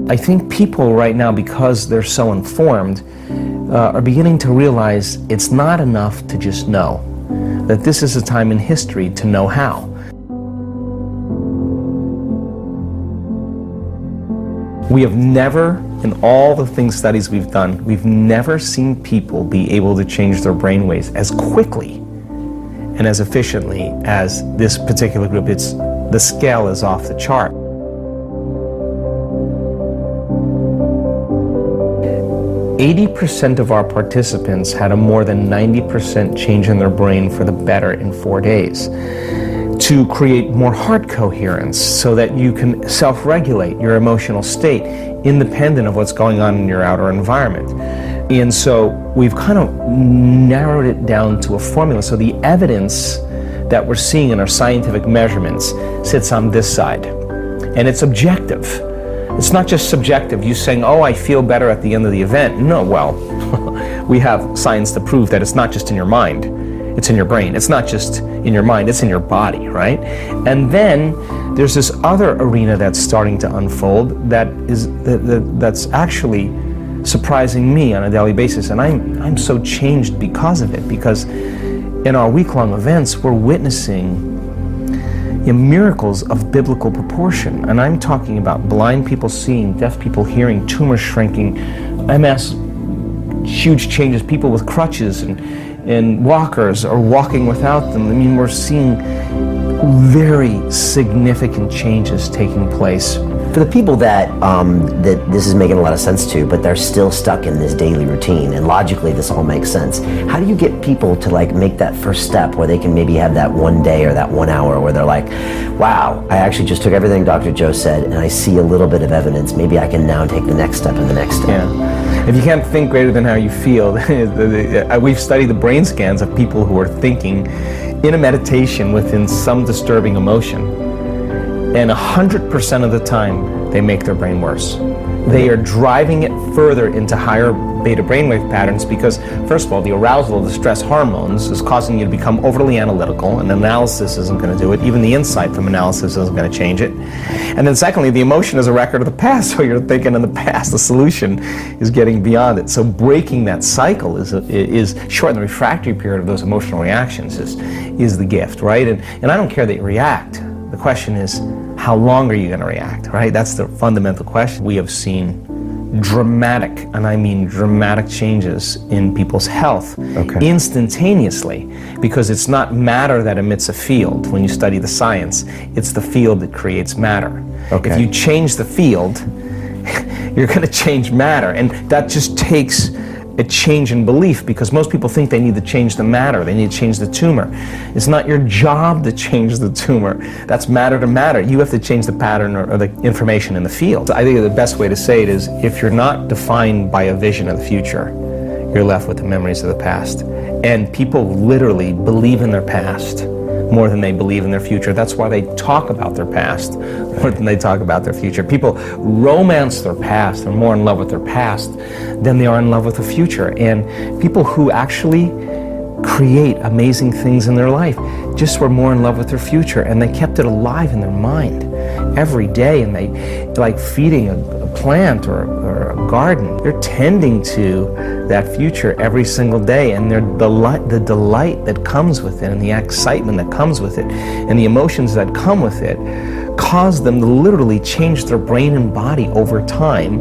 I think people right now, because they're so informed, are beginning to realize it's not enough to just know, that this is a time in history to know how. We have never, in all the studies we've done, we've never seen people be able to change their brainwaves as quickly and as efficiently as this particular group. The scale is off the chart. 80% of our participants had a more than 90% change in their brain for the better in 4 days, to create more heart coherence so that you can self-regulate your emotional state independent of what's going on in your outer environment. And so we've kind of narrowed it down to a formula. So the evidence that we're seeing in our scientific measurements sits on this side, and it's objective. It's not just subjective, you saying, oh, I feel better at the end of the event. No, well, we have science to prove that it's not just in your mind, it's in your brain. It's not just in your mind, it's in your body, right? And then there's this other arena that's starting to unfold that's actually surprising me on a daily basis, and I'm so changed because of it, because in our week-long events, we're witnessing miracles of biblical proportion. And I'm talking about blind people seeing, deaf people hearing, tumors shrinking, MS, huge changes, people with crutches and walkers are walking without them. I mean, we're seeing very significant changes taking place. For the people that this is making a lot of sense to, but they're still stuck in this daily routine, and logically this all makes sense, how do you get people to make that first step where they can maybe have that one day or that 1 hour where they're like, wow, I actually just took everything Dr. Joe said and I see a little bit of evidence, maybe I can now take the next step and the next step. Yeah. If you can't think greater than how you feel, we've studied the brain scans of people who are thinking in a meditation within some disturbing emotion, and 100% of the time they make their brain worse. They are driving it further into higher beta brainwave patterns because, first of all, the arousal of the stress hormones is causing you to become overly analytical, and analysis isn't going to do it. Even the insight from analysis isn't going to change it. And then secondly, the emotion is a record of the past, so you're thinking in the past. The solution is getting beyond it. So breaking that cycle is shortening the refractory period of those emotional reactions is the gift, right? And I don't care that you react. The question is, how long are you going to react, right? That's the fundamental question. We have seen dramatic, and I mean dramatic, changes in people's health instantaneously, because it's not matter that emits a field. When you study the science, it's the field that creates matter. If you change the field, you're going to change matter, and that just takes a change in belief, because most people think they need to change the matter, they need to change the tumor. It's not your job to change the tumor. That's matter to matter. You have to change the pattern or the information in the field. I think the best way to say it is, if you're not defined by a vision of the future, you're left with the memories of the past. And people literally believe in their past more than they believe in their future. That's why they talk about their past more than they talk about their future. People romance their past. They're more in love with their past than they are in love with the future. And people who actually create amazing things in their life just were more in love with their future, and they kept it alive in their mind every day. And they, like feeding a plant or a garden, they're tending to that future every single day, and the delight that comes with it, and the excitement that comes with it, and the emotions that come with it, cause them to literally change their brain and body over time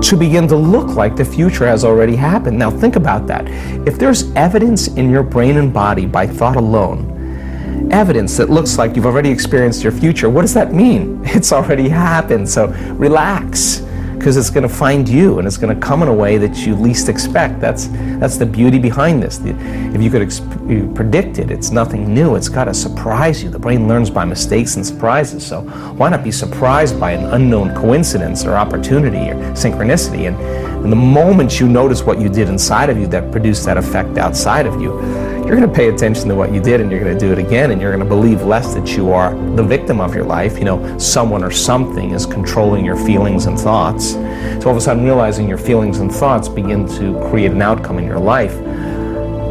to begin to look like the future has already happened. Now think about that. If there's evidence in your brain and body by thought alone, evidence that looks like you've already experienced your future, what does that mean? It's already happened. So relax, because it's going to find you, and it's going to come in a way that you least expect. That's the beauty behind this. If you could predict it, it's nothing new. It's got to surprise you. The brain learns by mistakes and surprises, so why not be surprised by an unknown coincidence or opportunity or synchronicity? And the moment you notice what you did inside of you that produced that effect outside of you, you're going to pay attention to what you did, and you're going to do it again, and you're going to believe less that you are the victim of your life. Someone or something is controlling your feelings and thoughts. So all of a sudden, realizing your feelings and thoughts begin to create an outcome in your life.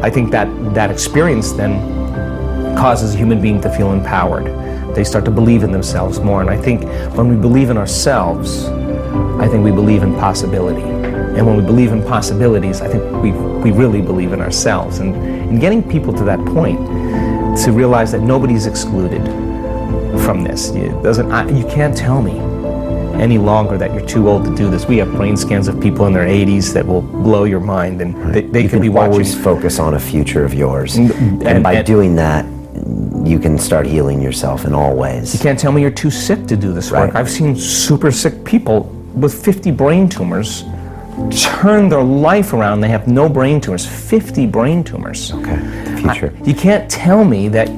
I think that experience then causes a human being to feel empowered. They start to believe in themselves more. And I think when we believe in ourselves, I think we believe in possibility. And when we believe in possibilities, I think we really believe in ourselves. And getting people to that point, to realize that nobody's excluded from this. You can't tell me any longer that you're too old to do this. We have brain scans of people in their 80s that will blow your mind, and they could be watching. Always focus on a future of yours, and by doing that, you can start healing yourself in all ways. You can't tell me you're too sick to do this work. I've seen super sick people with 50 brain tumors turn their life around. They have no brain tumors, 50 brain tumors. Okay, the future. You can't tell me that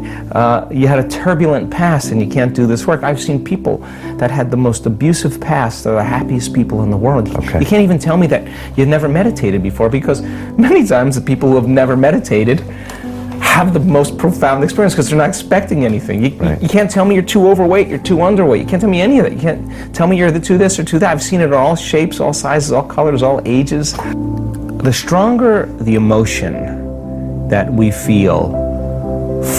you had a turbulent past and you can't do this work. I've seen people that had the most abusive past. They're the happiest people in the world. Okay. You can't even tell me that you've never meditated before, because many times the people who have never meditated have the most profound experience because they're not expecting anything. You can't tell me you're too overweight, you're too underweight. You can't tell me any of that. You can't tell me you're too this or too that. I've seen it in all shapes, all sizes, all colors, all ages. The stronger the emotion that we feel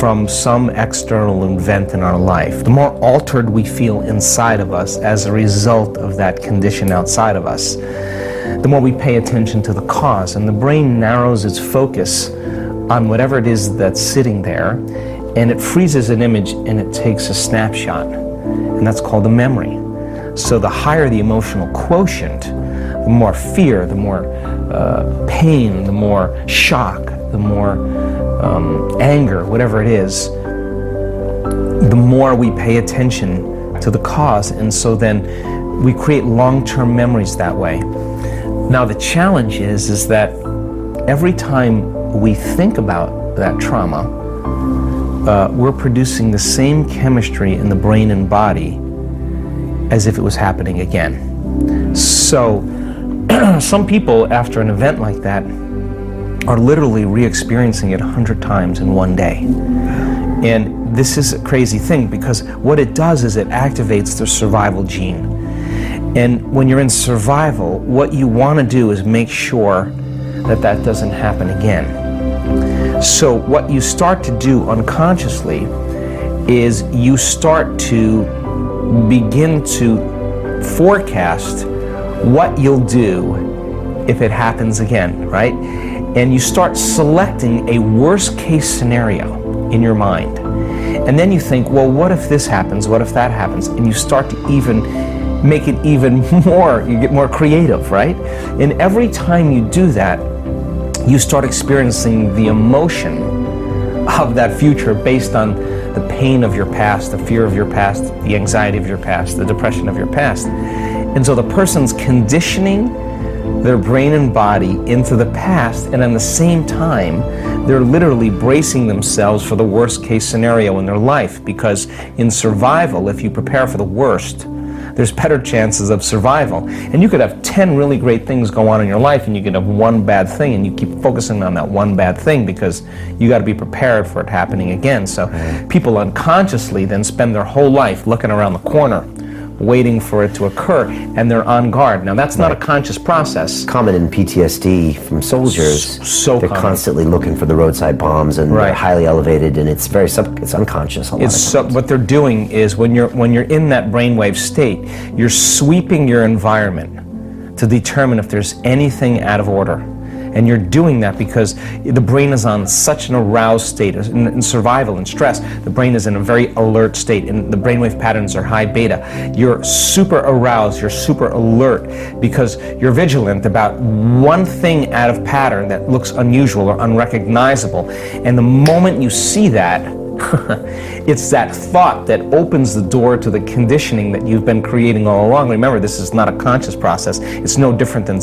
from some external event in our life, the more altered we feel inside of us as a result of that condition outside of us, the more we pay attention to the cause, and the brain narrows its focus on whatever it is that's sitting there, and it freezes an image and it takes a snapshot, and that's called a memory. So the higher the emotional quotient, the more fear, the more pain, the more shock, the more anger, whatever it is, the more we pay attention to the cause, and so then we create long-term memories that way. Now the challenge is that every time we think about that trauma, we're producing the same chemistry in the brain and body as if it was happening again. So some people after an event like that are literally re-experiencing it 100 times in one day. And this is a crazy thing, because what it does is it activates the survival gene. And when you're in survival, what you want to do is make sure that that doesn't happen again. So what you start to do unconsciously is you start to begin to forecast what you'll do if it happens again, right? And you start selecting a worst case scenario in your mind. And then you think, well, what if this happens? What if that happens? And you start to even make it even more, you get more creative, right? And every time you do that, you start experiencing the emotion of that future based on the pain of your past, the fear of your past, the anxiety of your past, the depression of your past. And so the person's conditioning their brain and body into the past, and at the same time, they're literally bracing themselves for the worst case scenario in their life, because in survival, if you prepare for the worst, there's better chances of survival. And you could have 10 really great things go on in your life, and you could have one bad thing, and you keep focusing on that one bad thing because you got to be prepared for it happening again. So people unconsciously then spend their whole life looking around the corner, waiting for it to occur, and they're on guard. Now that's not a conscious process. Common in PTSD from soldiers. So they're common. Constantly looking for the roadside bombs, and they're highly elevated, and it's very it's unconscious a lot of times. What they're doing is when you're in that brainwave state, you're sweeping your environment to determine if there's anything out of order. And you're doing that because the brain is on such an aroused state. In survival and stress, the brain is in a very alert state, and the brainwave patterns are high beta. You're super aroused, you're super alert, because you're vigilant about one thing out of pattern that looks unusual or unrecognizable. And the moment you see that, it's that thought that opens the door to the conditioning that you've been creating all along. Remember, this is not a conscious process. It's no different than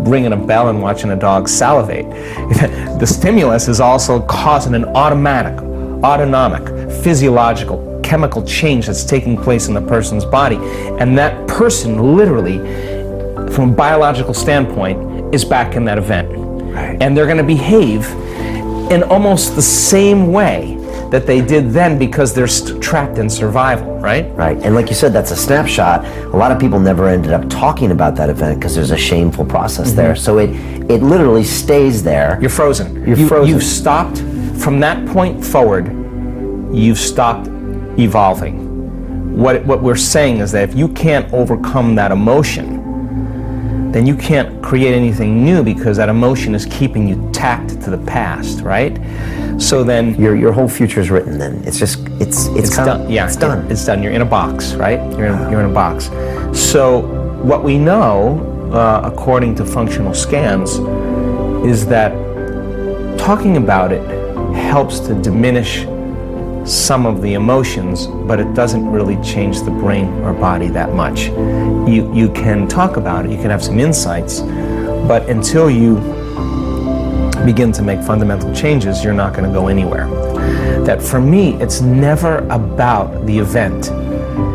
ringing a bell and watching a dog salivate. The stimulus is also causing an autonomic, physiological, chemical change that's taking place in the person's body. And that person literally, from a biological standpoint, is back in that event. Right. And they're going to behave in almost the same way that they did then, because they're trapped in survival, right? Right, and like you said, that's a snapshot. A lot of people never ended up talking about that event because there's a shameful process there. So it literally stays there. You're frozen. You're frozen. You've stopped, from that point forward, you've stopped evolving. What we're saying is that if you can't overcome that emotion, then you can't create anything new because that emotion is keeping you tacked to the past, right? So then Your whole future is written then. It's just, it's done. Yeah, it's done. It's done. You're in a box, right? You're in a box. So what we know, according to functional scans, is that talking about it helps to diminish some of the emotions, but it doesn't really change the brain or body that much. You can talk about it, you can have some insights, but until you begin to make fundamental changes, you're not going to go anywhere. That for me, it's never about the event.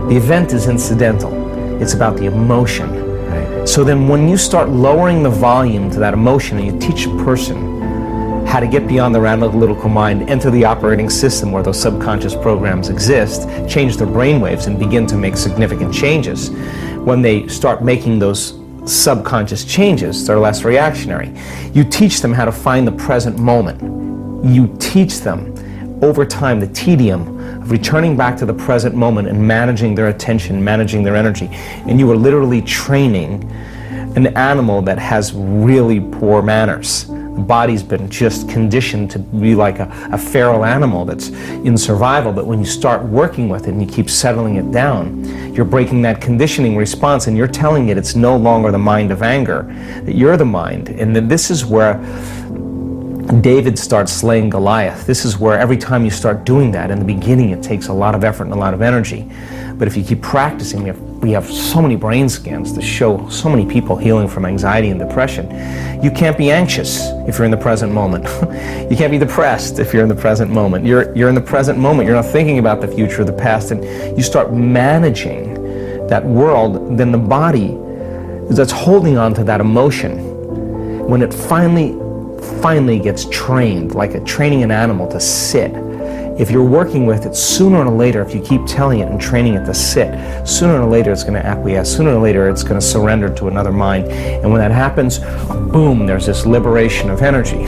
The event is incidental. It's about the emotion. Right. So then when you start lowering the volume to that emotion and you teach a person how to get beyond their analytical mind, enter the operating system where those subconscious programs exist, change their brainwaves and begin to make significant changes. When they start making those subconscious changes, they're less reactionary. You teach them how to find the present moment. You teach them over time the tedium of returning back to the present moment and managing their attention, managing their energy. And you are literally training an animal that has really poor manners. The body's been just conditioned to be like a feral animal that's in survival, but when you start working with it and you keep settling it down, you're breaking that conditioning response and you're telling it it's no longer the mind of anger, that you're the mind. And then this is where David starts slaying Goliath. This is where every time you start doing that, in the beginning it takes a lot of effort and a lot of energy. But if you keep practicing, we have so many brain scans to show so many people healing from anxiety and depression. You can't be anxious if you're in the present moment. You can't be depressed if you're in the present moment. You're in the present moment. You're not thinking about the future or the past, and you start managing that world. Then the body that's holding on to that emotion, when it finally gets trained, like training an animal to sit. If you're working with it, sooner or later, if you keep telling it and training it to sit, sooner or later it's going to acquiesce, sooner or later it's going to surrender to another mind. And when that happens, boom, there's this liberation of energy.